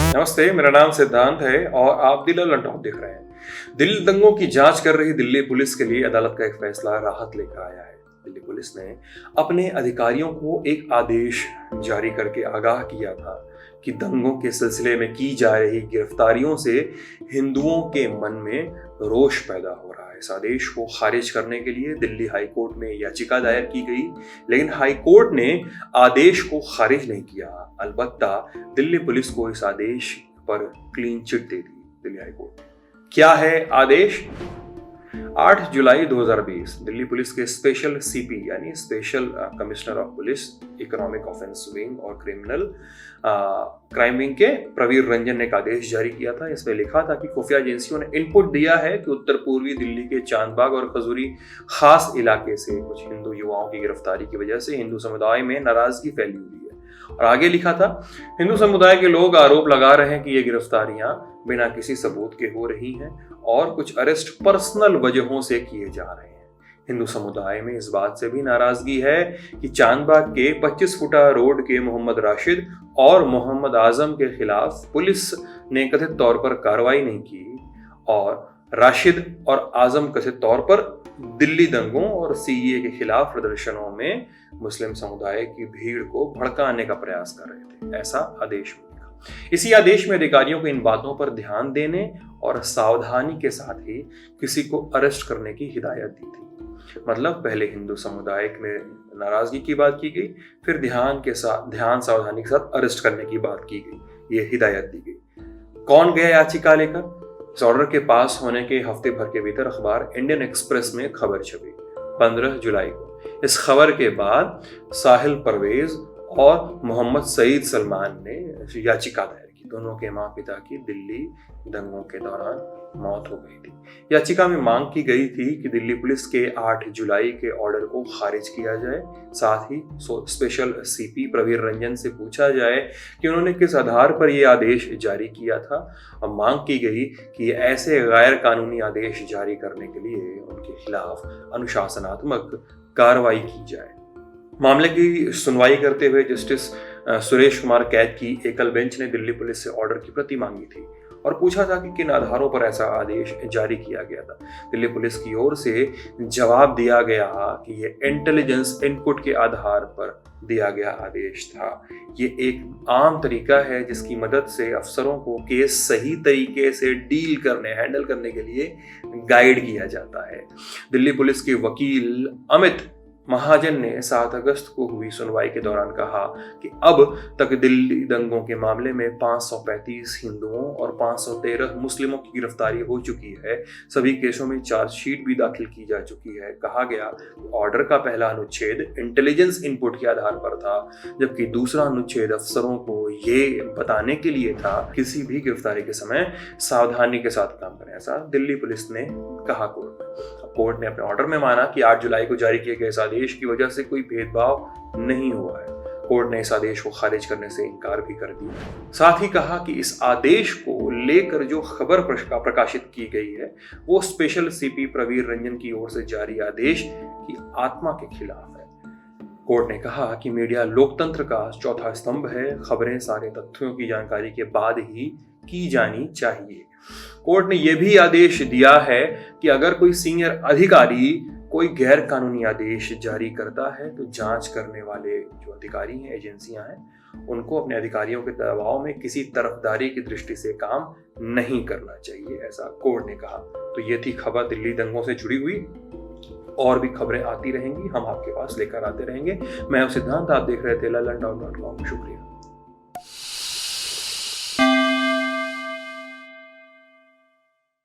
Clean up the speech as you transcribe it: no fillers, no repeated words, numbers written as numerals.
नमस्ते, मेरा नाम सिद्धांत है और आप दिल और लंटॉप देख रहे हैं। दिल्ली दंगों की जांच कर रही दिल्ली पुलिस के लिए अदालत का एक फैसला राहत लेकर आया है। दिल्ली पुलिस ने अपने अधिकारियों को एक आदेश जारी करके आगाह किया था कि दंगों के सिलसिले में की जा रही गिरफ्तारियों से हिंदुओं के मन में रोष पैदा हो रहा है। इस आदेश को खारिज करने के लिए दिल्ली हाई कोर्ट में याचिका दायर की गई, लेकिन हाई कोर्ट ने आदेश को खारिज नहीं किया। अलबत्ता दिल्ली पुलिस को इस आदेश पर क्लीन चिट दे दी दिल्ली हाई कोर्ट। क्या है आदेश? 8 जुलाई 2020 दिल्ली पुलिस के स्पेशल सीपी यानी special commissioner of police economic offence wing और क्रिमिनल क्राइम विंग के प्रवीर रंजन ने एक आदेश जारी किया था। इसमें लिखा था कि खुफिया एजेंसियों ने इनपुट दिया है कि उत्तर पूर्वी दिल्ली के चांदबाग और खजूरी खास इलाके से कुछ हिंदू युवाओं की गिरफ्तारी की वजह से हिंदू समुदाय में नाराजगी फैली हुई है। और आगे लिखा था, हिंदू समुदाय के लोग आरोप लगा रहे हैं कि ये गिरफ्तारियां बिना किसी सबूत के हो रही हैं और कुछ अरेस्ट पर्सनल वजहों से किए जा रहे हैं। हिंदू समुदाय में इस बात से भी नाराजगी है कि चांदबाग के 25 फुटा रोड के मोहम्मद राशिद और मोहम्मद आजम के खिलाफ पुलिस ने कथित तौर पर कार्रवाई नहीं की और राशिद और आजम कथित तौर पर दिल्ली दंगों और सीएए के खिलाफ प्रदर्शनों में मुस्लिम समुदाय की भीड़ को भड़काने का प्रयास कर रहे थे। ऐसा आदेश में लिखा। इसी आदेश में अधिकारियों को इन बातों पर ध्यान देने और सावधानी के साथ ही किसी को अरेस्ट करने की हिदायत दी थी। मतलब पहले हिंदू समुदाय में नाराजगी की बात की गई, फिर ध्यान सावधानी के साथ अरेस्ट करने की बात की गई, ये हिदायत दी गई। कौन गया याचिका लेकर? इस ऑर्डर के पास होने के हफ्ते भर के भीतर अखबार इंडियन एक्सप्रेस में खबर छपी 15 जुलाई को। इस खबर के बाद साहिल परवेज और मोहम्मद सईद सलमान ने याचिका दायर की। दोनों के माँ पिता की दिल्ली दंगों के दौरान मौत हो गई थी। याचिका में मांग की गई थी कि दिल्ली पुलिस के 8 जुलाई के ऑर्डर को खारिज किया जाए। साथ ही स्पेशल सीपी प्रवीर रंजन से पूछा जाए कि उन्होंने किस आधार पर यह आदेश जारी किया था और मांग की गई कि ऐसे गैर कानूनी आदेश जारी करने के लिए उनके खिलाफ अनुशासनात्मक कार्रवाई की जाए। मामले की सुनवाई करते हुए जस्टिस सुरेश कुमार कैद की एकल बेंच ने दिल्ली पुलिस से ऑर्डर की प्रति मांगी थी और पूछा था कि किन आधारों पर ऐसा आदेश जारी किया गया था। दिल्ली पुलिस की ओर से जवाब दिया गया कि यह इंटेलिजेंस इनपुट के आधार पर दिया गया आदेश था। ये एक आम तरीका है जिसकी मदद से अफसरों को केस सही तरीके से हैंडल करने के लिए गाइड किया जाता है। दिल्ली पुलिस के वकील अमित महाजन ने 7 अगस्त को हुई सुनवाई के दौरान कहा कि अब तक दिल्ली दंगों के मामले में 535 हिंदुओं और 513 मुस्लिमों की गिरफ्तारी हो चुकी है। सभी केसों में चार्जशीट भी दाखिल की जा चुकी है। कहा गया कि ऑर्डर का पहला अनुच्छेद इंटेलिजेंस इनपुट के आधार पर था, जबकि दूसरा अनुच्छेद अफसरों को ये बताने के लिए था किसी भी गिरफ्तारी के समय सावधानी के साथ काम करें। ऐसा दिल्ली पुलिस ने कहा कोर्ट में। कोर्ट ने अपने ऑर्डर में माना कि 8 जुलाई को जारी किए गए इस आदेश की वजह से कोई भेदभाव नहीं हुआ है। कोर्ट ने इस आदेश को खारिज करने से इनकार भी कर दिया। साथ ही कहा कि इस आदेश को लेकर जो खबर प्रकाशित की गई है वो स्पेशल सीपी प्रवीर रंजन की ओर से जारी आदेश की आत्मा के खिलाफ है। कोर्ट ने कहा कि मीडिया लोकतंत्र का चौथा स्तंभ है। खबरें सारे तथ्यों की जानकारी के बाद ही की जानी चाहिए। कोर्ट ने यह भी आदेश दिया है कि अगर कोई सीनियर अधिकारी कोई गैर कानूनी आदेश जारी करता है तो जांच करने वाले जो अधिकारी हैं, एजेंसियां हैं, उनको अपने अधिकारियों के दबाव में किसी तरफदारी की दृष्टि से काम नहीं करना चाहिए, ऐसा कोर्ट ने कहा। तो ये थी खबर दिल्ली दंगों से जुड़ी हुई। और भी खबरें आती रहेंगी, हम आपके पास लेकर आते रहेंगे। मैं सिद्धांत, आप देख रहे थे लल्लनटॉप.com। शुक्रिया।